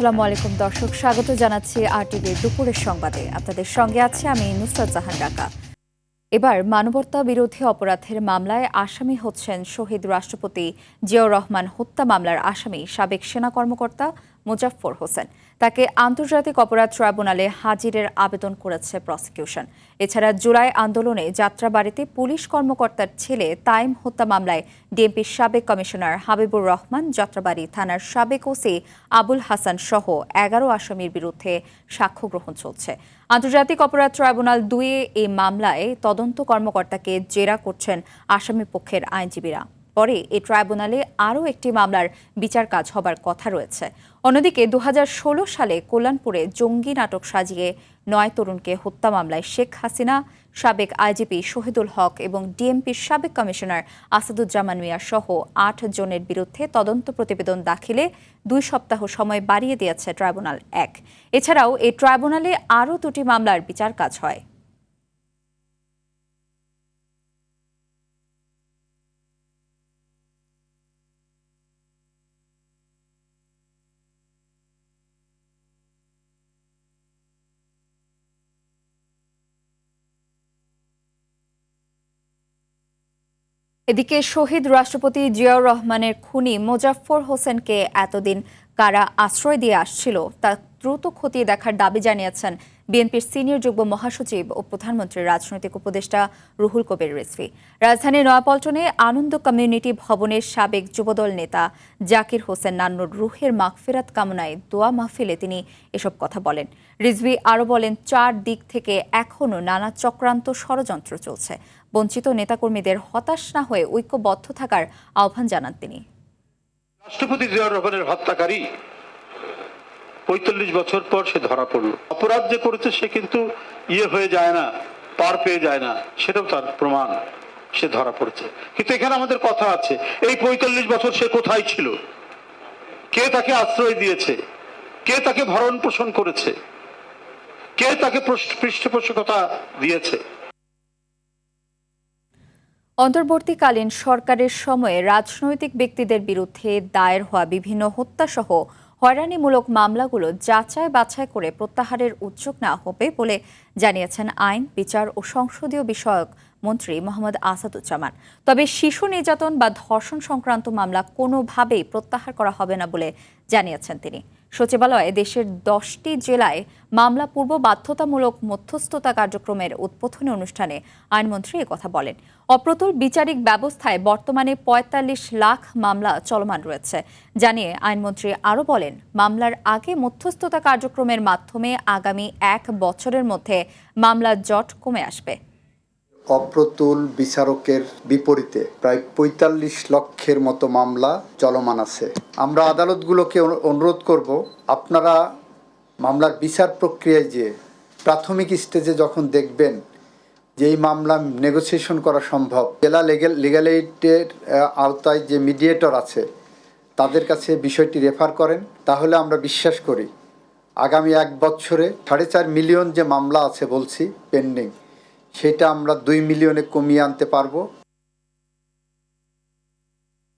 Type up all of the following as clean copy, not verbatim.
আসসালামু আলাইকুম দর্শক, স্বাগত জানাচ্ছি আরটিভির দুপুরের সংবাদে। আপনাদের সঙ্গে আছে আমি নুসরাত জাহান ঢাকা। এবার মানবতা বিরোধী অপরাধের মামলায় আসামি হচ্ছেন শহীদ রাষ্ট্রপতি জিয়াউর রহমান হত্যা মামলার আসামি সাবেক সেনা কর্মকর্তা মোজাফফর হোসেন। তাকে আন্তর্জাতিক অপরাধ ট্রাইব্যুনালে হাজিরের আবেদন করেছে প্রসিকিউশন। এছাড়া জুলাই আন্দোলনে যাত্রাবাড়িতে পুলিশ কর্মকর্তার ছেলে তাইম হত্যা মামলায় ডিএমপির সাবেক কমিশনার হাবিবুর রহমান, যাত্রাবাড়ি থানার সাবেক ওসি আবুল হাসান সহ ১১ আসামির বিরুদ্ধে সাক্ষ্য গ্রহণ চলছে। আন্তর্জাতিক অপরাধ ট্রাইব্যুনাল ২ এই মামলায় তদন্ত কর্মকর্তাকে জেরা করছেন আসামি পক্ষের আইনজীবীরা। পরে এই ট্রাইব্যুনালে আরও একটি মামলার বিচার কাজ হবার কথা রয়েছে। অন্যদিকে ২০১৬ সালে কল্যাণপুরে জঙ্গি নাটক সাজিয়ে ৯ তরুণকে হত্যা মামলায় শেখ হাসিনা, সাবেক আইজিপি শহীদুল হক এবং ডিএমপির সাবেক কমিশনার আসাদুজ্জামান মিয়া সহ ৮ জনের বিরুদ্ধে তদন্ত প্রতিবেদন দাখিলে ২ সপ্তাহ সময় বাড়িয়ে দিয়েছে ট্রাইব্যুনাল ১। এছাড়াও এই ট্রাইব্যুনালে আরও ২টি মামলার বিচার কাজ হয়। এদিকে শহীদ রাষ্ট্রপতি জিয়াউর রহমানের খুনি মোজাফফর হোসেনকে এতদিন কারা আশ্রয় দিয়ে আসছিল তা দ্রুত খতিয়ে দেখার দাবি জানিয়েছেন বিএনপির সিনিয়র যুগ্ম মহাসচিব ও প্রধানমন্ত্রীর রাজনৈতিক উপদেষ্টা রুহুল কবির রিজভী। রাজধানীর নয়াপল্টনে আনন্দ কমিউনিটি ভবনের সাবেক যুবদল নেতা জাকির হোসেন নান্নুর রুহের মাগফিরাত কামনায় দোয়া মাহফিলে তিনি এসব কথা বলেন। রিজভী আরও বলেন, ৪ দিক থেকে এখনও নানা চক্রান্ত ষড়যন্ত্র চলছে। বঞ্চিত নেতাকর্মীদের হতাশ না হয়ে ঐক্যবদ্ধ থাকার আহ্বান জানান তিনি। রাষ্ট্রপতি জিয়াউর রহমানের হত্যাকারী ৪৫ বছর পর সে ধরা পড়ল। অপরাধ যে করেছে সে কিন্তু হয়ে যায় না, পার পেয়ে যায় না, সেটাও তার প্রমাণ। সে ধরা পড়েছে। কিন্তু এখানে আমাদের কথা আছে, এই ৪৫ বছর সে কোথায় ছিল? কে তাকে আশ্রয় দিয়েছে? কে তাকে ভরণ পোষণ করেছে? কে তাকে পৃষ্ঠপোষকতা দিয়েছে? অন্তর্বর্তীকালীন সরকারের সময়ে রাজনৈতিক ব্যক্তিদের বিরুদ্ধে দায়ের হওয়া বিভিন্ন হত্যাসহ হয়রানিমূলক মামলাগুলো যাচাই বাছাই করে প্রত্যাহারের উদ্যোগ নেওয়া হবে বলে জানিয়েছেন আইন, বিচার ও সংসদীয় বিষয়ক মন্ত্রী মোহাম্মদ আসাদুজ্জামান। তবে শিশু নির্যাতন বা ধর্ষণ সংক্রান্ত মামলা কোনোভাবেই প্রত্যাহার করা হবে না বলে জানিয়েছেন তিনি। সচিবালয়ে দেশের 10টি জেলায় মামলা পূর্ব বাধ্যতামূলক মধ্যস্থতা কার্যক্রমের উদ্বোধনী অনুষ্ঠানে আইনমন্ত্রী একথা বলেন। অপ্রতুল বিচারিক ব্যবস্থায় বর্তমানে ৪৫ লাখ মামলা চলমান রয়েছে জানিয়ে আইনমন্ত্রী আরও বলেন, মামলার আগে মধ্যস্থতা কার্যক্রমের মাধ্যমে আগামী 1 বছরের মধ্যে মামলার জট কমে আসবে। অপ্রতুল বিচারকের বিপরীতে প্রায় ৪৫ লক্ষের মতো মামলা চলমান আছে। আমরা আদালতগুলোকে অনুরোধ করব, আপনারা মামলার বিচার প্রক্রিয়ায় যে প্রাথমিক স্টেজে যখন দেখবেন যে এই মামলা নেগোসিয়েশন করা সম্ভব, জেলা লিগ্যাল-এইডের আওতায় যে মিডিয়েটর আছে তাদের কাছে বিষয়টি রেফার করেন, তাহলে আমরা বিশ্বাস করি আগামী 1 বছরে 4.5 মিলিয়ন যে মামলা আছে বলছি পেন্ডিং, সেটা আমরা 2 মিলিয়নে কমিয়ে আনতে পারবো।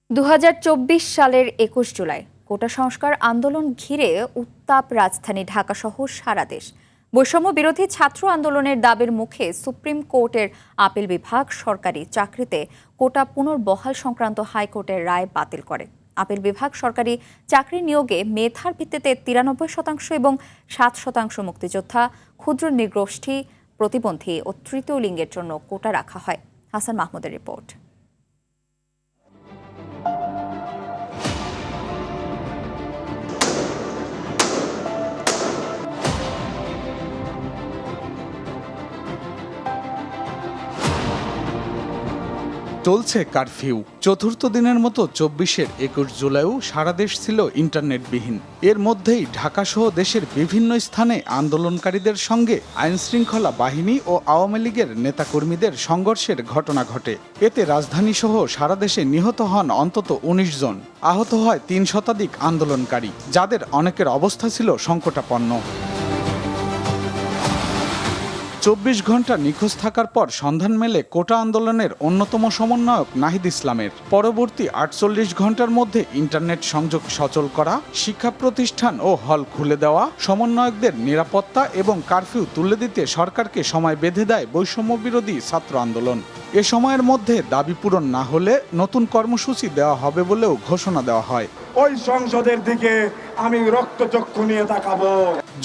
২০২৪ সালের ২১ জুলাই কোটা সংস্কার আন্দোলন ঘিরে উত্তাপ রাজধানী ঢাকাসহ সারা দেশ। বৈষম্য বিরোধী ছাত্র আন্দোলনের দাবির মুখে সুপ্রিম কোর্টের আপিল বিভাগ সরকারি চাকরিতে কোটা পুনর্বহাল সংক্রান্ত হাইকোর্টের রায় বাতিল করে। আপিল বিভাগ সরকারি চাকরি নিয়োগে মেধার ভিত্তিতে ৯৩% এবং ৭% মুক্তিযোদ্ধা, ক্ষুদ্র নৃগোষ্ঠী, প্রতিবন্ধী ও তৃতীয় লিঙ্গের জন্য কোটা রাখা হয়। হাসান মাহমুদের রিপোর্ট। চলছে কারফিউ। চতুর্থ দিনের মতো ২৪-এর ২১ জুলাইও সারা দেশ ছিল ইন্টারনেটবিহীন। এর মধ্যেই ঢাকাসহ দেশের বিভিন্ন স্থানে আন্দোলনকারীদের সঙ্গে আইনশৃঙ্খলা বাহিনী ও আওয়ামী লীগের নেতাকর্মীদের সংঘর্ষের ঘটনা ঘটে। এতে রাজধানীসহ সারা দেশে নিহত হন অন্তত ১৯ জন, আহত হয় ৩ শতাধিক আন্দোলনকারী, যাদের অনেকের অবস্থা ছিল সংকটাপন্ন। 24 ঘন্টা নিখোঁজ থাকার পর সন্ধান মেলে কোটা আন্দোলনের অন্যতম সমন্বয়ক নাহিদ ইসলামের। পরবর্তী 48 ঘন্টার মধ্যে ইন্টারনেট সংযোগ সচল করা, শিক্ষা প্রতিষ্ঠান ও হল খুলে দেওয়া, সমন্বয়কদের নিরাপত্তা এবং কারফিউ তুলে দিতে সরকারকে সময় বেঁধে দেয় বৈষম্য বিরোধী ছাত্র আন্দোলন। এ সময়ের মধ্যে দাবি পূরণ না হলে নতুন কর্মসূচি দেওয়া হবে বলেও ঘোষণা দেওয়া হয়। ওই সংসদের দিকে আমি রক্তচক্ষু নিয়ে তাকাবো।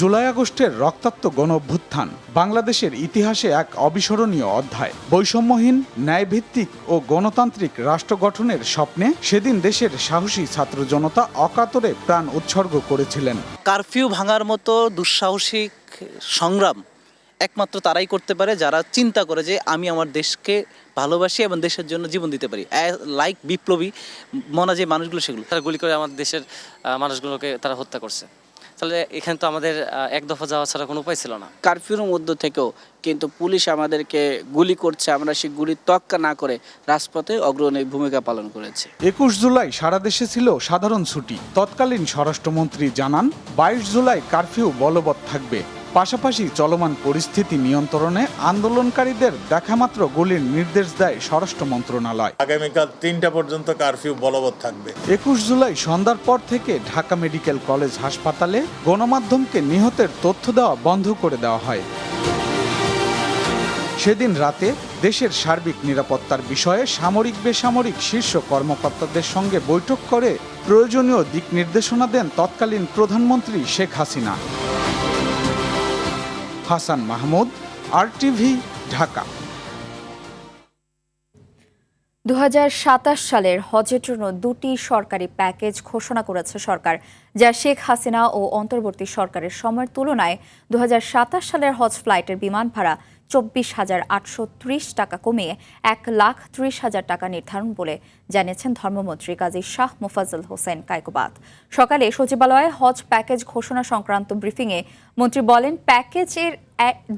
জুলাই আগস্টের রক্তাক্ত গণ অভ্যুত্থান বাংলাদেশের ইতিহাসে এক অবিস্মরণীয় অধ্যায়। বৈষম্যহীন, ন্যায়ভিত্তিক ও গণতান্ত্রিক রাষ্ট্র গঠনের স্বপ্নে সেদিন দেশের সাহসী ছাত্র জনতা অকাতরে প্রাণ উৎসর্গ করেছিলেন। কারফিউ ভাঙার মতো দুঃসাহসিক সংগ্রাম একমাত্র তারাই করতে পারে যারা চিন্তা করে যে আমি আমার দেশকে ভালোবাসি এবং দেশের জন্য জীবন দিতে পারি। লাইক বিপ্লবী মনা যে মানুষগুলো, সেগুলো তারা গুলি করে আমাদের দেশের মানুষগুলোকে তারা হত্যা করছে। তাহলে এখানে তো আমাদের এক দফা যাওয়া ছাড়া কোনো উপায় ছিল না। কারফিউর মধ্যে থেকেও কিন্তু পুলিশ আমাদেরকে গুলি করছে, আমরা সেই গুলির তোয়াক্কা না করে রাজপথে অগ্রণী ভূমিকা পালন করেছে। 21 জুলাই সারা দেশে ছিল সাধারণ ছুটি। তৎকালীন স্বরাষ্ট্রমন্ত্রী জানান 22 জুলাই কারফিউ বলবৎ থাকবে। পাশাপাশি চলমান পরিস্থিতি নিয়ন্ত্রণে আন্দোলনকারীদের দেখামাত্র গুলির নির্দেশ দেয় স্বরাষ্ট্র মন্ত্রণালয়। আগামীকাল 3টা পর্যন্ত কারফিউ বলবৎ থাকবে। 21 জুলাই সন্ধ্যার পর থেকে ঢাকা মেডিকেল কলেজ হাসপাতালে গণমাধ্যমকে নিহতের তথ্য দেওয়া বন্ধ করে দেওয়া হয়। সেদিন রাতে দেশের সার্বিক নিরাপত্তার বিষয়ে সামরিক বেসামরিক শীর্ষ কর্মকর্তাদের সঙ্গে বৈঠক করে প্রয়োজনীয় দিক নির্দেশনা দেন তৎকালীন প্রধানমন্ত্রী শেখ হাসিনা। হাসান মাহমুদ, RTV, ঢাকা। 2027 সালের হজের জন্য 2টি সরকারি প্যাকেজ ঘোষণা করেছে সরকার, যা শেখ হাসিনা ও অন্তর্বর্তী সরকারের সময়ের তুলনায় 2027 সালের হজ ফ্লাইটের বিমান ভাড়া 24,830 টাকা কমিয়ে 1,30,000 টাকা নির্ধারণ বলে জানিয়েছেন ধর্মমন্ত্রী কাজী শাহ মোফাজ্জল হোসেন কায়কোবাদ। সকালে সচিবালয়ে হজ প্যাকেজ ঘোষণা সংক্রান্ত ব্রিফিংয়ে মন্ত্রী বলেন, প্যাকেজের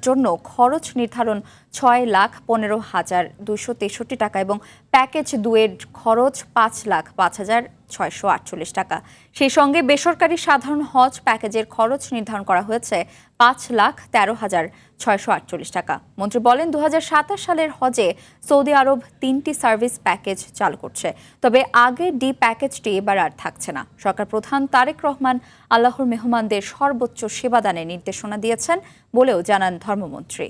জন্য খরচ নির্ধারণ 6,15,263 টাকা এবং প্যাকেজ 2 এর খরচ 5,05,648 টাকা। সেই সঙ্গে বেসরকারি সাধারণ হজ প্যাকেজের খরচ নির্ধারণ করা হয়েছে 5,13,648 টাকা। মন্ত্রী বলেন, 2027 সালের হজে সৌদি আরব 3টি সার্ভিস প্যাকেজ চালু করছে, তবে আগের ডি প্যাকেজটি এবার আর থাকছে না। সরকার প্রধান তারেক রহমান আল্লাহর মেহমানদের সর্বোচ্চ সেবাদানের নির্দেশনা দিয়েছেন বলেও জানান ধর্মমন্ত্রী।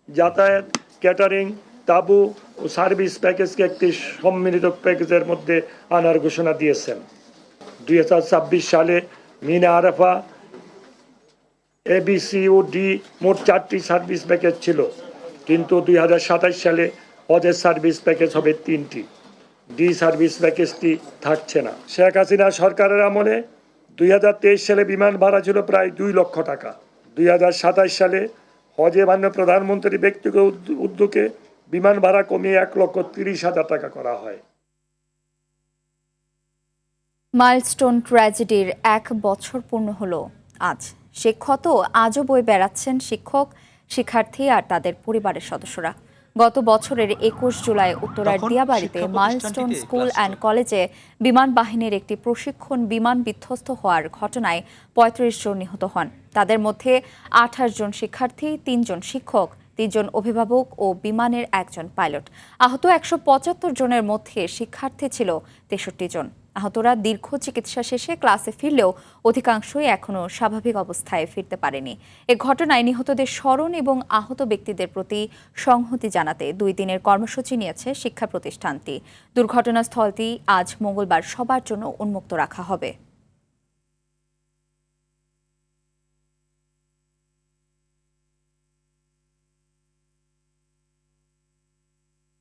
যাতায়াত, ক্যাটারিং, তাবু ও সার্ভিস প্যাকেজকে একটি সম্মিলিত প্যাকেজের মধ্যে আনার ঘোষণা দিয়েছেন। 2026 সালে মিনা আরাফা, ABC ও ডি মোট 4টি সার্ভিস প্যাকেজ ছিল, কিন্তু 2027 সালে হজের সার্ভিস প্যাকেজ হবে 3টি। ডি সার্ভিস প্যাকেজটি থাকছে না। শেখ হাসিনা সরকারের আমলে 2023 সালে বিমান ভাড়া ছিল প্রায় 2 লক্ষ টাকা। 2027 সালে হজে মাননীয় প্রধানমন্ত্রী ব্যক্তিগত উদ্যোগে বিমান ভাড়া কমিয়ে 1,30,000 টাকা করা হয়। মাইলস্টোন ট্র্যাজেডির 1 বছর পূর্ণ হলো আজ। সে ক্ষত আজও বয়ে বেড়াচ্ছেন শিক্ষক, শিক্ষার্থী আর তাদের পরিবারের সদস্যরা। গত বছরের 21 জুলাই উত্তরার দিয়াবাড়িতে মাইলস্টোন স্কুল অ্যান্ড কলেজে বিমান বাহিনীর একটি প্রশিক্ষণ বিমান বিধ্বস্ত হওয়ার ঘটনায় 35 জন নিহত হন। তাদের মধ্যে 28 জন শিক্ষার্থী, 3 জন শিক্ষক, 3 জন অভিভাবক ও বিমানের 1 জন পাইলট। আহত 175 জনের মধ্যে শিক্ষার্থী ছিল 63 জন। আহতরা দীর্ঘ চিকিৎসা শেষে ক্লাসে ফিরলেও অধিকাংশই এখনও স্বাভাবিক অবস্থায় ফিরতে পারেনি। এ ঘটনায় নিহতদের স্মরণ এবং আহত ব্যক্তিদের প্রতি সংহতি জানাতে 2 দিনের কর্মসূচি নিয়েছে শিক্ষা প্রতিষ্ঠানটি। দুর্ঘটনাস্থলটি আজ মঙ্গলবার সবার জন্য উন্মুক্ত রাখা হবে।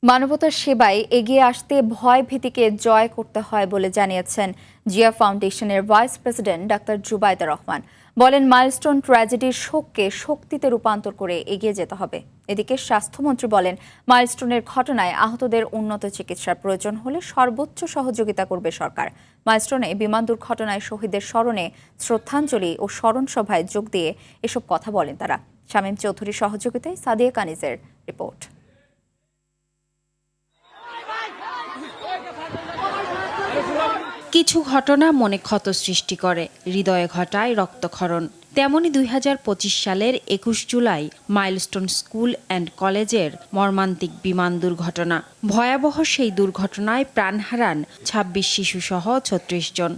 মানবতার সেবায় এগিয়ে আসতে ভয় ভীতিকে জয় করতে হয় বলে জানিয়েছেন জিয়া ফাউন্ডেশনের vice president doctor Zubaida Rahman. বলেন, মাইলস্টোন ট্র্যাজেডির শোককে শক্তিতে রূপান্তর করে এগিয়ে যেতে হবে। এদিকে স্বাস্থ্যমন্ত্রী বলেন, মাইলস্টোনের ঘটনায় আহতদের উন্নত চিকিৎসার প্রয়োজন হলে সর্বোচ্চ সহযোগিতা করবে সরকার। মাইলস্টোনে বিমান দুর্ঘটনায় শহীদদের স্মরণে শ্রদ্ধাঞ্জলি ও স্মরণ সভায় যোগ দিয়ে এসব কথা বলেন তারা। শামীম চৌধুরীর সহযোগিতায় সাদিয়া কানিজের রিপোর্ট। কিছু ঘটনা মনে ক্ষত সৃষ্টি করে, হৃদয়ে ঘটায় রক্তক্ষরণ। তেমনি ২০২৫ সালের ২১ জুলাই মাইলস্টোন স্কুল অ্যান্ড কলেজের মর্মান্তিক বিমান দুর্ঘটনা। ভয়াবহ সেই দুর্ঘটনায় প্রাণ হারান ২৬ শিশুসহ ৩৬ জন।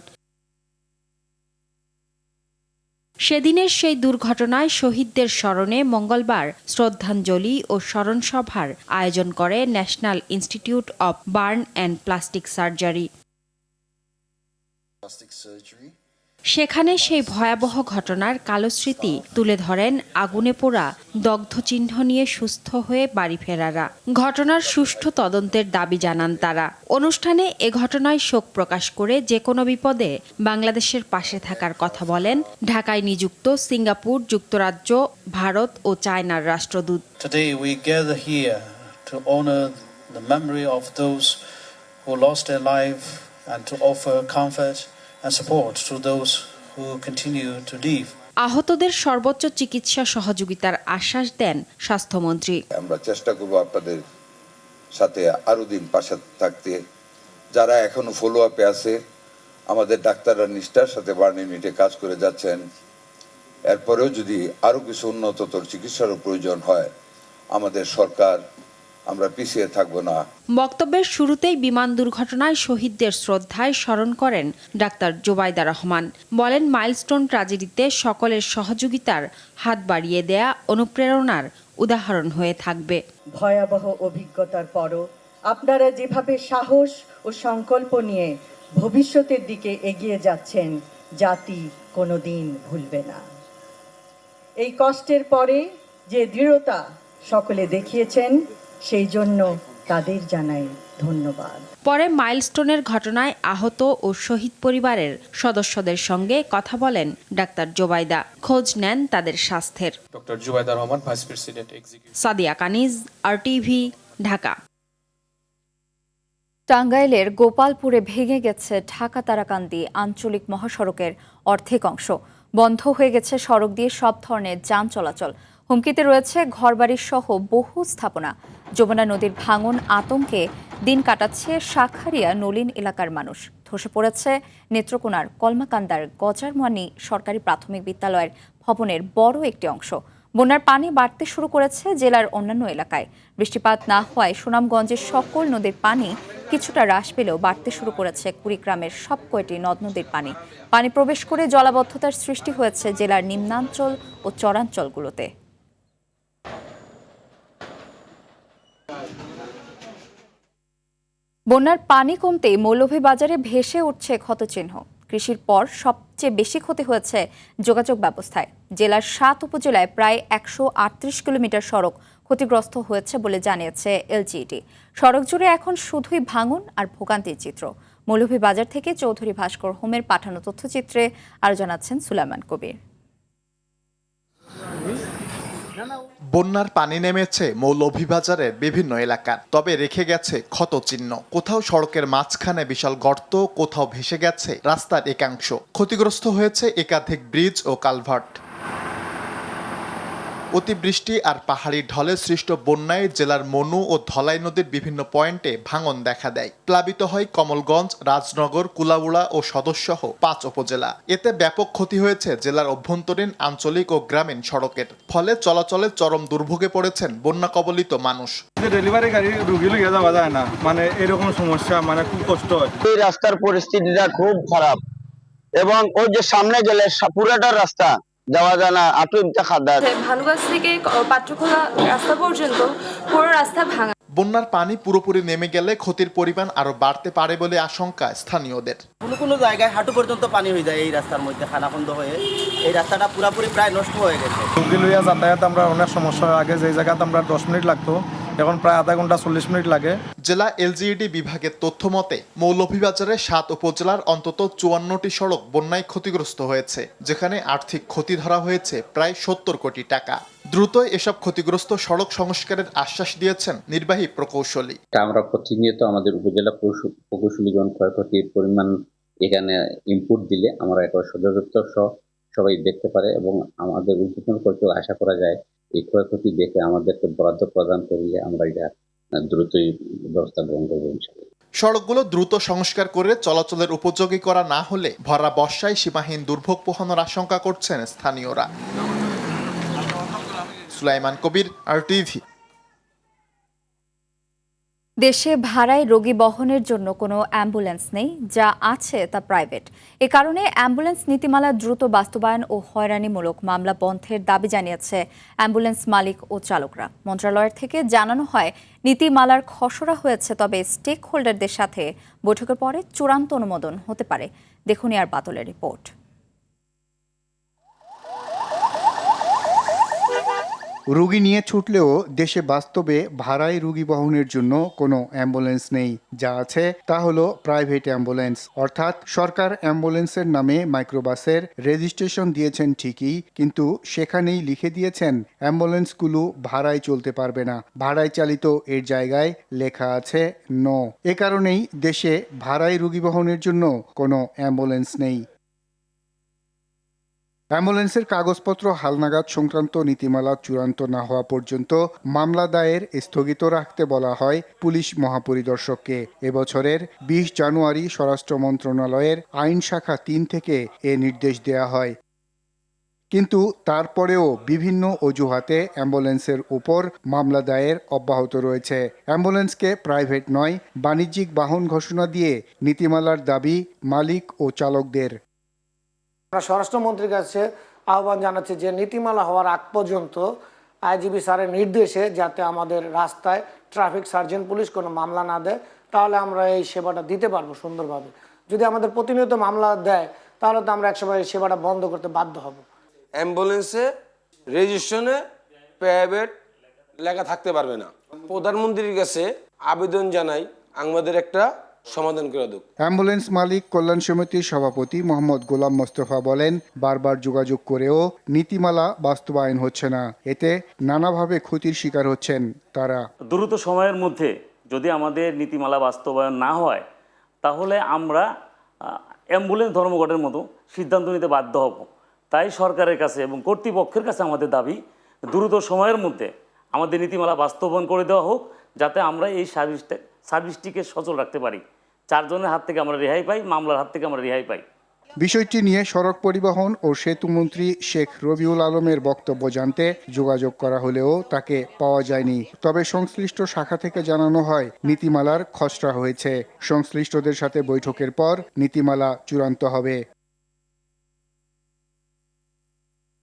সেদিনের সেই দুর্ঘটনায় শহীদদের স্মরণে মঙ্গলবার শ্রদ্ধাঞ্জলি ও স্মরণ সভার আয়োজন করে national institute of burn and plastic surgery. সেখানে সেই ভয়াবহ ঘটনার কালো স্মৃতি তুলে ধরেন আগুনে পোড়া দগ্ধ চিহ্ন নিয়ে সুস্থ হয়ে বাড়ি ফেরারা। ঘটনার সুষ্ঠু তদন্তের দাবি জানান তারা। অনুষ্ঠানে এ ঘটনায় শোক প্রকাশ করে যে কোনো বিপদে বাংলাদেশের পাশে থাকার কথা বলেন ঢাকায় নিযুক্ত সিঙ্গাপুর, যুক্তরাজ্য, ভারত ও চায়নার রাষ্ট্রদূত। Today we gather here to honor the memory of those who lost their life and to offer comfort and support to those who continue to live. আহতদের সর্বোচ্চ চিকিৎসা সহযোগিতার আশ্বাস দেন স্বাস্থ্যমন্ত্রী। আমরা চেষ্টা করব আপনাদের সাথে আরো দিন পাশে থাকতে। যারা এখনো ফলো আপে আছে, আমাদের ডাক্তাররা নিষ্ঠার সাথে বার্ন ইউনিটে কাজ করে যাচ্ছেন। এরপরেও যদি আরো কিছু উন্নততর চিকিৎসার প্রয়োজন হয়, আমাদের সরকার, আমরা পিছিয়ে থাকবো না। বক্তব্যের শুরুতেই বিমান দুর্ঘটনায় শহীদদের শ্রদ্ধায় স্মরণ করেন ডাক্তার জোবাইদা রহমান। বলেন, মাইলস্টোন ট্র্যাজেডিতে সকলের সহযোগিতার হাত বাড়িয়ে দেয়া অনুপ্রেরণার উদাহরণ হয়ে থাকবে। ভয়াবহ অভিজ্ঞতার পরও আপনারা যেভাবে সাহস ও সংকল্প নিয়ে ভবিষ্যতের দিকে এগিয়ে যাচ্ছেন, জাতি কোনোদিন ভুলবে না। এই কষ্টের পরে যে দৃঢ়তা সকলে দেখিয়েছেন, সেই জন্য তাদের জানাই ধন্যবাদ। পরে মাইলস্টোনের ঘটনায় আহত ও শহীদ পরিবারের সদস্যদের সঙ্গে কথা বলেন ডাক্তার জোবাইদা। খোঁজ নেন তাদের স্বাস্থ্যের। Doctor Zubaida Rahman, vice president executive. Sadia Kaniz, RTV, Dhaka. টাঙ্গাইলের গোপালপুরে ভেঙে গেছে ঢাকা তারাকান্দি আঞ্চলিক মহাসড়কের অর্ধেক অংশ। বন্ধ হয়ে গেছে সড়ক দিয়ে সব ধরনের যান চলাচল। হুমকিতে রয়েছে ঘরবাড়ি সহ বহু স্থাপনা। যমুনা নদীর ভাঙন আতঙ্কে দিন কাটাচ্ছে শাখারিয়া নলিন এলাকার মানুষ। ধসে পড়েছে নেত্রকোনার কলমাকান্দার গজারমানি সরকারি প্রাথমিক বিদ্যালয়ের ভবনের বড় একটি অংশ। বন্যার পানি বাড়তে শুরু করেছে জেলার অন্যান্য এলাকায়। বৃষ্টিপাত না হওয়ায় সুনামগঞ্জের সকল নদীর পানি কিছুটা হ্রাস পেলেও বাড়তে শুরু করেছে কুড়িগ্রামের সব কয়টি নদ নদীর পানি। পানি প্রবেশ করে জলাবদ্ধতার সৃষ্টি হয়েছে জেলার নিম্নাঞ্চল ও চরাঞ্চলগুলোতে। বন্যার পানি কমতে মৌলভীবাজারে ভেসে উঠছে ক্ষতচিহ্ন। কৃষির পর সবচেয়ে বেশি ক্ষতি হয়েছে যোগাযোগ ব্যবস্থায়। জেলার 7 উপজেলায় প্রায় 138 কিলোমিটার সড়ক ক্ষতিগ্রস্ত হয়েছে বলে জানিয়েছে এলজিইডি। সড়ক জুড়ে এখন শুধুই ভাঙন আর ভোগান্তির চিত্র। মৌলভীবাজার থেকে চৌধুরী ভাস্কর হোমের পাঠানো তথ্যচিত্রে আরও জানাচ্ছেন সুলাইমান কবির। বন্যার পানি নেমেছে মৌলভীবাজারের বিভিন্ন এলাকার, তবে রেখে গেছে ক্ষতচিহ্ন। কোথাও সড়কের মাঝখানে বিশাল গর্ত, কোথাও ভেসে গেছে রাস্তার একাংশ। ক্ষতিগ্রস্ত হয়েছে একাধিক ব্রিজ ও কালভার্ট। অতিবৃষ্টি আর পাহাড়ি ঢলে সৃষ্ট বন্যায় জেলার মনু ও ধলাই নদীর বিভিন্ন পয়েন্টে ভাঙন দেখা দেয়। প্লাবিত হয় কমলগঞ্জ, রাজনগর, কুলাউড়া ও সদরসহ 5 উপজেলা। এতে ব্যাপক ক্ষতি হয়েছে জেলার অভ্যন্তরীণ, আঞ্চলিক ও গ্রামীণ সড়কের। ফলে চলাচলে চরম দুর্ভোগে পড়েছেন বন্যা কবলিত মানুষ। ডেলিভারি গাড়ি রুগী লইয়া যাওয়া যায় না, মানে এরকম সমস্যা, মানে খুব কষ্ট হয়। এই রাস্তার পরিস্থিতিটা খুব খারাপ এবং ওই যে সামনে গেলে পুরাটা রাস্তা যাওয়া যায় না, আটুইটা খাদা। ভানুগাছ থেকে পাত্রখোলা রাস্তা পর্যন্ত পুরো রাস্তা ভাঙা। বন্যার পানি পুরোপুরি নেমে গেলে ক্ষতির পরিমাণ আরো বাড়তে পারে বলে আশঙ্কা স্থানীয়দের। কোনো জায়গায় হাঁটু পর্যন্ত পানি হয়ে যায় এই রাস্তার মধ্যে, খানাখন্দ হয়ে এই রাস্তাটা পুরোপুরি প্রায় নষ্ট হয়ে গেছে। রুগী লইয়া যাতায়াত আমরা অনেক সমস্যা। আগে যে জায়গাতে আমরা 10 মিনিট লাগতো, এখন প্রায় আধা ঘন্টা 40 মিনিট লাগে। জেলা এলজিইডি বিভাগের তথ্য মতে মৌলভীবাজারের 7 উপজেলার অন্তত 54টি সড়ক বন্যায় ক্ষতিগ্রস্ত হয়েছে, যেখানে আর্থিক ক্ষতি ধরা হয়েছে প্রায় 70 কোটি টাকা। দ্রুত এসব ক্ষতিগ্রস্ত সড়ক সংস্কারের আশ্বাস দিয়েছেন নির্বাহী প্রকৌশলী। আমরা প্রতিনিয়ত আমাদের উপজেলা প্রকৌশলীগণ ক্ষয়ক্ষতির পরিমাণ এখানে ইনপুট দিলে আমরা একবার সদর দপ্তর সহ সবাই দেখতে পারে এবং আমাদের উদ্বোধন করতে আশা করা যায় এই ক্ষয়ক্ষতি দেখে আমাদেরকে বরাদ্দ প্রদান করলে আমরা এটা দ্রুতই ব্যবস্থা গ্রহণ করবো ইনশাআল্লাহ। সড়কগুলো দ্রুত সংস্কার করে চলাচলের উপযোগী করা না হলে ভরা বর্ষায় সীমাহীন দুর্ভোগ পোহানোর আশঙ্কা করছেন স্থানীয়রা। সুলাইমান কবির, RTV। দেশে ভাড়ায় রোগী বহনের জন্য কোনো অ্যাম্বুলেন্স নেই, যা আছে তা প্রাইভেট। এ কারণে অ্যাম্বুলেন্স নীতিমালা দ্রুত বাস্তবায়ন ও হয়রানিমূলক মামলা বন্ধের দাবি জানিয়েছে অ্যাম্বুলেন্স মালিক ও চালকরা। মন্ত্রণালয়ের থেকে জানানো হয়, নীতিমালার খসড়া হয়েছে, তবে স্টেক হোল্ডারদের সাথে বৈঠকের পরে চূড়ান্ত অনুমোদন হতে পারে। দেখুন আর বাতলের রিপোর্ট। রোগী নিয়ে ছুটলেও দেশে বাস্তবে ভাড়ায় রোগী বহনের জন্য কোনো অ্যাম্বুলেন্স নেই। যা আছে তা হলো প্রাইভেট অ্যাম্বুলেন্স, অর্থাৎ সরকার অ্যাম্বুলেন্সের নামে মাইক্রোবাসের রেজিস্ট্রেশন দিয়েছেন ঠিকই, কিন্তু সেখানেই লিখে দিয়েছেন অ্যাম্বুলেন্সগুলো ভাড়ায় চলতে পারবে না। ভাড়ায় চালিত এর জায়গায় লেখা আছে নো। এ কারণেই দেশে ভাড়ায় রোগী বহনের জন্য কোনো অ্যাম্বুলেন্স নেই। অ্যাম্বুলেন্সের কাগজপত্র হালনাগাদ সংক্রান্ত নীতিমালা চূড়ান্ত না হওয়া পর্যন্ত মামলা দায়ের স্থগিত রাখতে বলা হয় পুলিশ মহাপরিদর্শককে। এবছরের 20 জানুয়ারি স্বরাষ্ট্র মন্ত্রণালয়ের আইন শাখা 3 থেকে এ নির্দেশ দেয়া হয়। কিন্তু তারপরেও বিভিন্ন অজুহাতে অ্যাম্বুলেন্সের উপর মামলা দায়ের অব্যাহত রয়েছে। অ্যাম্বুলেন্সকে প্রাইভেট নয়, বাণিজ্যিক বাহন ঘোষণা দিয়ে নীতিমালার দাবি মালিক ও চালকদের। আমরা স্বরাষ্ট্রমন্ত্রীর কাছে আহ্বান জানাচ্ছি যে নীতিমালা হওয়ার আগ পর্যন্ত আইজিপি স্যারের নির্দেশে যাতে আমাদের রাস্তায় ট্রাফিক সার্জেন্ট পুলিশ কোনো মামলা না দেয়, তাহলে আমরা এই সেবাটা দিতে পারবো সুন্দরভাবে। যদি আমাদের প্রতিনিয়ত মামলা দেয় তাহলে তো আমরা একসময় এই সেবাটা বন্ধ করতে বাধ্য হব। অ্যাম্বুলেন্সে রেজিস্ট্রেশনে প্রাইভেট লেখা থাকতে পারবে না। প্রধানমন্ত্রীর কাছে আবেদন জানাই আমাদের একটা সমাধান করে দেব। অ্যাম্বুলেন্স মালিক কল্যাণ সমিতির সভাপতি মোহাম্মদ গোলাম মোস্তফা বলেন, বারবার যোগাযোগ করেও নীতিমালা বাস্তবায়ন হচ্ছে না। এতে নানাভাবে ক্ষতির শিকার হচ্ছেন তারা। দ্রুত সময়ের মধ্যে যদি আমাদের নীতিমালা বাস্তবায়ন না হয়, তাহলে আমরা অ্যাম্বুলেন্স ধর্মঘটের মতো সিদ্ধান্ত নিতে বাধ্য হব। তাই সরকারের কাছে এবং কর্তৃপক্ষের কাছে আমাদের দাবি, দ্রুত সময়ের মধ্যে আমাদের নীতিমালা বাস্তবায়ন করে দেওয়া হোক, যাতে আমরা এই সার্ভিসটিকে সচল রাখতে পারি। 4 জনের হাত থেকে আমরা রেহাই পাই, মামলার হাত থেকে আমরা রেহাই পাই। বিষয়টি নিয়ে সড়ক পরিবহন ও সেতুমন্ত্রী শেখ রবিউল আলমের বক্তব্য জানতে যোগাযোগ করা হলেও তাকে পাওয়া যায়নি। তবে সংশ্লিষ্ট শাখা থেকে জানানো হয়, নীতিমালার খসড়া হয়েছে। সংশ্লিষ্টদের সাথে বৈঠকের পর নীতিমালা চূড়ান্ত হবে।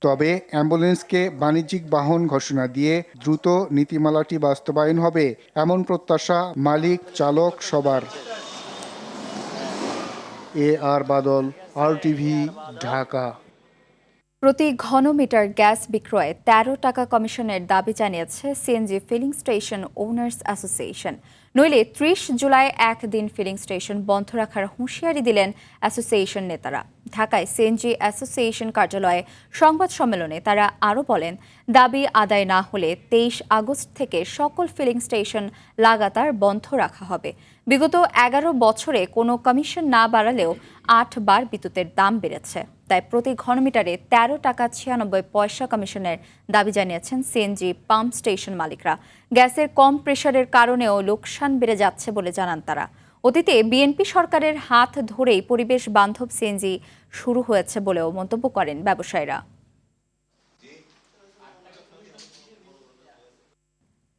তবে অ্যাম্বুলেন্সকে বাণিজ্যিক বাহন ঘোষণা দিয়ে দ্রুত নীতিমালাটি বাস্তবায়ন হবে, এমন প্রত্যাশা মালিক চালক সবার। আর বাদল, RTV, ঢাকা। প্রতি ঘনমিটার গ্যাস বিক্রয়ে 13 টাকা কমিশনের দাবি জানিয়েছে CNG filling station owners association. নইলে 30 জুলাই একদিন ফিলিং স্টেশন বন্ধ রাখার হুঁশিয়ারি দিলেন অ্যাসোসিয়েশন নেতারা। ঢাকায় সিএনজি অ্যাসোসিয়েশন কার্যালয়ে সংবাদ সম্মেলনে তারা আরও বলেন, দাবি আদায় না হলে 23 আগস্ট থেকে সকল ফিলিং স্টেশন লাগাতার বন্ধ রাখা হবে। বিগত 11 বছরে কোনো কমিশন না বাড়ালেও 8 বার বিদ্যুতের দাম বেড়েছে। তাই প্রতি ঘনমিটারে 13 টাকা 96 পয়সা কমিশনের দাবি জানিয়েছেন সিএনজি পাম্প স্টেশন মালিকরা। গ্যাসের কম প্রেসারের কারণেও লোকসান বেড়ে যাচ্ছে বলে জানান তারা। অতীতে বিএনপি সরকারের হাত ধরেই পরিবেশ বান্ধব সিএনজি শুরু হয়েছে বলেও মন্তব্য করেন ব্যবসায়ীরা।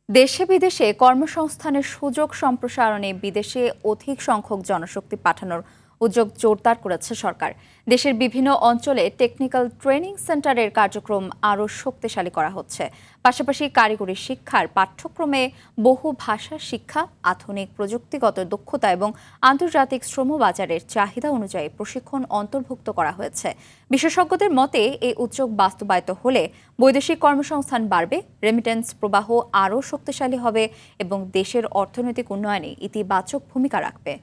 দেশে বিদেশে কর্মসংস্থানের সুযোগ সম্প্রসারণে বিদেশে অধিক সংখ্যক জনশক্তি পাঠানোর উদ্যোগ জোরদার করেছে সরকার। দেশের বিভিন্ন অঞ্চলে টেকনিক্যাল ট্রেনিং সেন্টারের কার্যক্রম আরও শক্তিশালী করা হচ্ছে। পাশাপাশি কারিগরি শিক্ষার পাঠ্যক্রমে বহু ভাষা শিক্ষা, আধুনিক প্রযুক্তিগত দক্ষতা এবং আন্তর্জাতিক শ্রমবাজারের চাহিদা অনুযায়ী প্রশিক্ষণ অন্তর্ভুক্ত করা হয়েছে। বিশেষজ্ঞদের মতে এই উদ্যোগ বাস্তবায়িত হলে বৈদেশিক কর্মসংস্থান বাড়বে, রেমিটেন্স প্রবাহ আরও শক্তিশালী হবে এবং দেশের অর্থনৈতিক উন্নয়নে ইতিবাচক ভূমিকা রাখবে।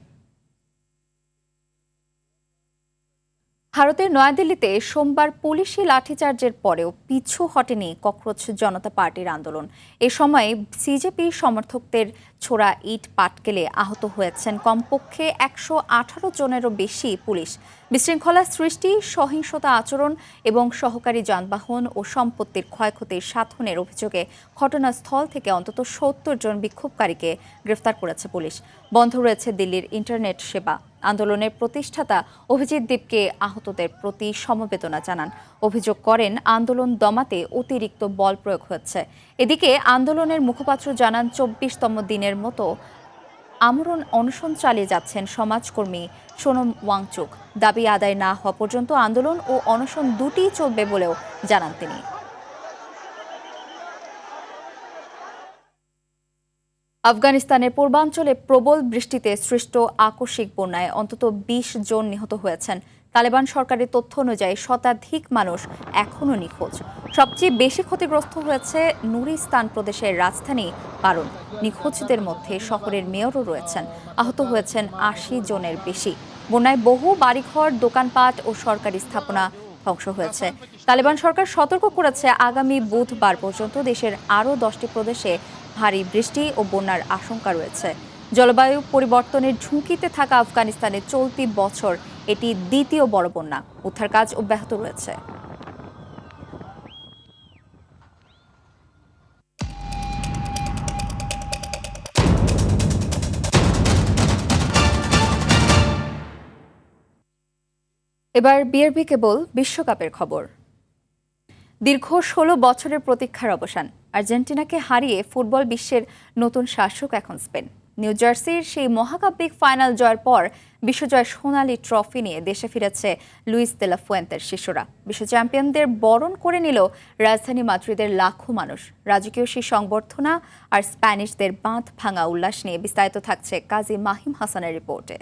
ভারতের নয়াদিল্লিতে সোমবার পুলিশি লাঠিচার্জের পরেও পিছু হটেনি ককরোচ জনতা পার্টির আন্দোলন। এ সময় সিজেপি সমর্থকদের ছোড়া ইট পাটকেলে আহত হয়েছেন কমপক্ষে 118 জনেরও বেশি পুলিশ। বিশৃঙ্খলা সৃষ্টি, সহিংসতা আচরণ এবং সহকারী যানবাহন ও সম্পত্তির ক্ষয়ক্ষতির সাধনের অভিযোগে ঘটনাস্থল থেকে অন্তত 70 জন বিক্ষোভকারীকে গ্রেফতার করেছে পুলিশ। বন্ধ রয়েছে দিল্লির ইন্টারনেট সেবা। আন্দোলনের প্রতিষ্ঠাতা অভিজিৎ দীপকে আহতদের প্রতি সমবেদনা জানান। অভিযোগ করেন আন্দোলন দমাতে অতিরিক্ত বল প্রয়োগ হচ্ছে। এদিকে আন্দোলনের মুখপাত্র জানান 24তম দিনের মতো আমরণ অনশন চালিয়ে যাচ্ছেন সমাজকর্মী সোনম ওয়াংচুক। দাবি আদায় না হওয়া পর্যন্ত আন্দোলন ও অনশন দুটিই চলবে বলেও জানান তিনি। আফগানিস্তানের পূর্বাঞ্চলে প্রবল বৃষ্টিতে সৃষ্ট আকস্মিক বন্যায় অন্তত 20 জন নিহত হয়েছেন। তালেবান সরকারের তথ্য অনুযায়ী শতাধিক মানুষ এখনও নিখোঁজ। সবচেয়ে বেশি ক্ষতিগ্রস্ত হয়েছে নুরিস্তান প্রদেশের রাজধানী কারণ। নিখোঁজদের মধ্যে শহরের মেয়রও রয়েছেন। আহত হয়েছেন 80 জনের বেশি। বন্যায় বহু বাড়িঘর, দোকানপাট ও সরকারি স্থাপনা ধ্বংস হয়েছে। তালেবান সরকার সতর্ক করেছে আগামী বুধবার পর্যন্ত দেশের আরও 10টি প্রদেশে ভারী বৃষ্টি ও বন্যার আশঙ্কা রয়েছে। জলবায়ু পরিবর্তনের ঝুঁকিতে থাকা আফগানিস্তানে চলতি বছর এটি দ্বিতীয় বড় বন্যা। উদ্ধার কাজ অব্যাহত রয়েছে। এবার বিআরবি কেবল বিশ্বকাপের খবর। দীর্ঘ 16 বছরের প্রতীক্ষার অবসান। আর্জেন্টিনাকে হারিয়ে ফুটবল বিশ্বের নতুন শাসক এখন স্পেন। নিউ জার্সির সেই মহাকাব্যিক ফাইনাল জয়ের পর বিশ্বজয় সোনালি ট্রফি নিয়ে দেশে ফিরেছে লুইস দে লা ফুয়েন্তের শিষ্যরা। বিশ্ব চ্যাম্পিয়নদের বরণ করে নিল রাজধানী মাদ্রিদের লাখো মানুষ। রাজকীয় সেই সংবর্ধনা আর স্প্যানিশদের বাঁধ ভাঙা উল্লাস নিয়ে বিস্তারিত থাকছে কাজী মাহিম হাসানের রিপোর্টে।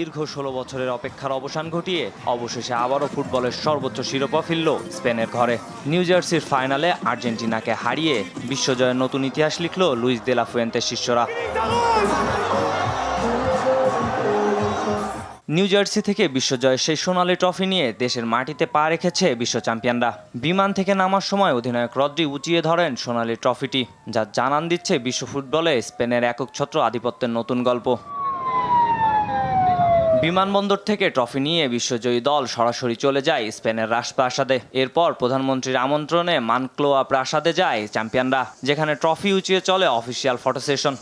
দীর্ঘ 16 বছরের অপেক্ষার অবসান ঘটিয়ে অবশেষে আবারও ফুটবলের সর্বোচ্চ শিরোপা ফিরল স্পেনের ঘরে। নিউ জার্সির ফাইনালে আর্জেন্টিনাকে হারিয়ে বিশ্বজয়ের নতুন ইতিহাস লিখল লুইস দে লা ফুয়েন্তের শিষ্যরা। নিউ জার্সি থেকে বিশ্বজয়ের সেই সোনালি ট্রফি নিয়ে দেশের মাটিতে পা রেখেছে বিশ্ব চ্যাম্পিয়নরা। বিমান থেকে নামার সময় অধিনায়ক রদ্রি উঁচিয়ে ধরেন সোনালি ট্রফিটি, যা জানান দিচ্ছে বিশ্ব ফুটবলে স্পেনের একচ্ছত্র আধিপত্যের নতুন গল্প। বিমানবন্দর থেকে ট্রফি নিয়ে বিশ্বজয়ী দল সরাসরি চলে যায় স্পেনের রাজপ্রাসাদে। এরপর প্রধানমন্ত্রীর আমন্ত্রণে মানক্লোয়া প্রাসাদে যায় চ্যাম্পিয়নরা, যেখানে ট্রফি উঁচিয়ে চলে অফিসিয়াল ফটো সেশন।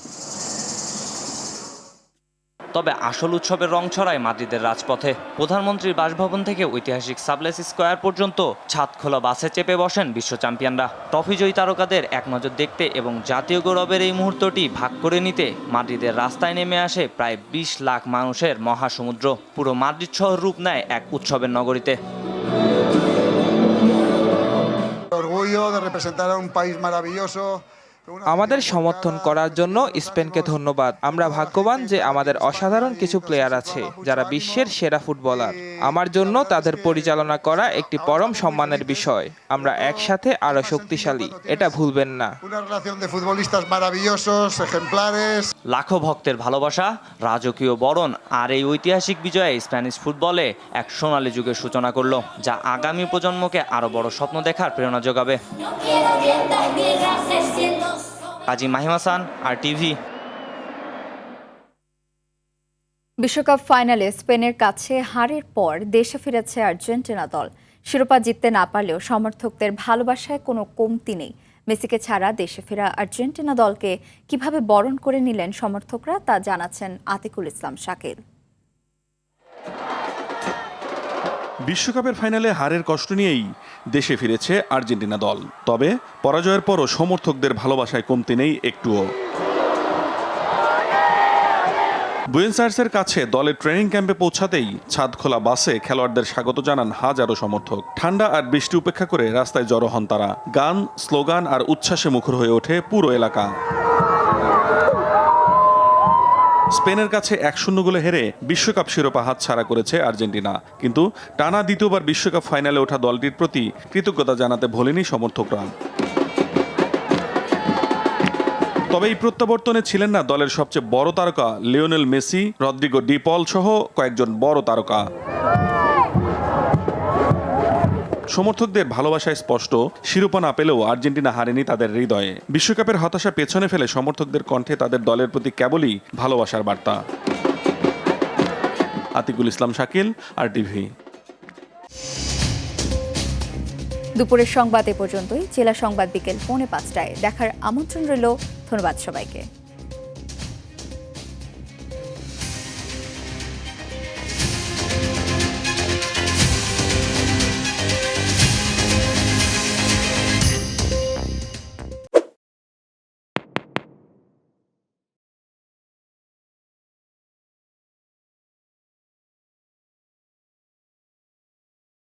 তবে আসল উৎসবের রং ছড়ায় মাদ্রিদের রাজপথে। প্রধানমন্ত্রীর বাসভবন থেকে ঐতিহাসিক সাবলেস স্কোয়ার পর্যন্ত ছাদ খোলা বাসে চেপে বসেন বিশ্ব চ্যাম্পিয়নরা। ট্রফিজয়ী তারকাদের এক নজর দেখতে এবং জাতীয় গৌরবের এই মুহূর্তটি ভাগ করে নিতে মাদ্রিদের রাস্তায় নেমে আসে প্রায় 20 লাখ মানুষের মহাসমুদ্র। পুরো মাদ্রিদ শহর রূপ নেয় এক উৎসবের নগরীতে। আমাদের সমর্থন করার জন্য স্পেনকে ধন্যবাদ। আমরা ভাগ্যবান যে আমাদের অসাধারণ কিছু প্লেয়ার আছে যারা বিশ্বের সেরা ফুটবলার। আমার জন্য তাদের পরিচালনা করা একটি পরম সম্মানের বিষয়। আমরা একসাথে আরো শক্তিশালী, এটা ভুলবেন না। লাখো ভক্তের ভালোবাসা, রাজকীয় বরণ আর এই ঐতিহাসিক বিজয়ে স্প্যানিশ ফুটবলে এক সোনালী যুগের সূচনা করলো, যা আগামী প্রজন্মকে আরো বড় স্বপ্ন দেখার প্রেরণা যোগাবে। কাজী মাহিম হাসান, RTV। বিশ্বকাপ ফাইনালে স্পেনের কাছে হারের পর দেশে ফিরেছে আর্জেন্টিনা দল। শিরোপা জিততে না পারলেও সমর্থকদের ভালোবাসায় কোনো কমতি নেই। মেসিকে ছাড়া দেশে ফেরা আর্জেন্টিনা দলকে কিভাবে বরণ করে নিলেন সমর্থকরা, তা জানাচ্ছেন আতিকুল ইসলাম শাকিল। বিশ্বকাপের ফাইনালে হারের কষ্ট নিয়েই দেশে ফিরেছে আর্জেন্টিনা দল। তবে পরাজয়ের পরও সমর্থকদের ভালোবাসায় কমতি নেই একটুও। বুয়েনোস আয়ার্সের কাছে দলের ট্রেনিং ক্যাম্পে পৌঁছাতেই ছাদ খোলা বাসে খেলোয়াড়দের স্বাগত জানান হাজারো সমর্থক। ঠান্ডা আর বৃষ্টি উপেক্ষা করে রাস্তায় জড়ো হন তারা। গান, স্লোগান আর উচ্ছ্বাসে মুখর হয়ে ওঠে পুরো এলাকা। স্পেনের কাছে 1-0 গোলে হেরে বিশ্বকাপ শিরোপা হাতছাড়া করেছে আর্জেন্টিনা। কিন্তু টানা দ্বিতীয়বার বিশ্বকাপ ফাইনালে ওঠা দলটির প্রতি কৃতজ্ঞতা জানাতে ভোলেনি সমর্থকরা। তবে এই প্রত্যাবর্তনে ছিলেন না দলের সবচেয়ে বড় তারকা লিওনেল মেসি, রদ্রিগো ডি পল সহ কয়েকজন বড় তারকা। সমর্থকদের ভালোবাসায় স্পষ্ট, শিরোপা না পেলেও আর্জেন্টিনা হারেনি তাদের হৃদয়ে। বিশ্বকাপের হতাশা পেছনে ফেলে সমর্থকদের কণ্ঠে তাদের দলের প্রতি কেবলই ভালোবাসার বার্তা। আতিকুল ইসলাম শাকিল, RTV। দুপুরের সংবাদ এ পর্যন্তই। জেলা সংবাদ বিকেল 4:45টায় দেখার আমন্ত্রণ রইল। ধন্যবাদ সবাইকে।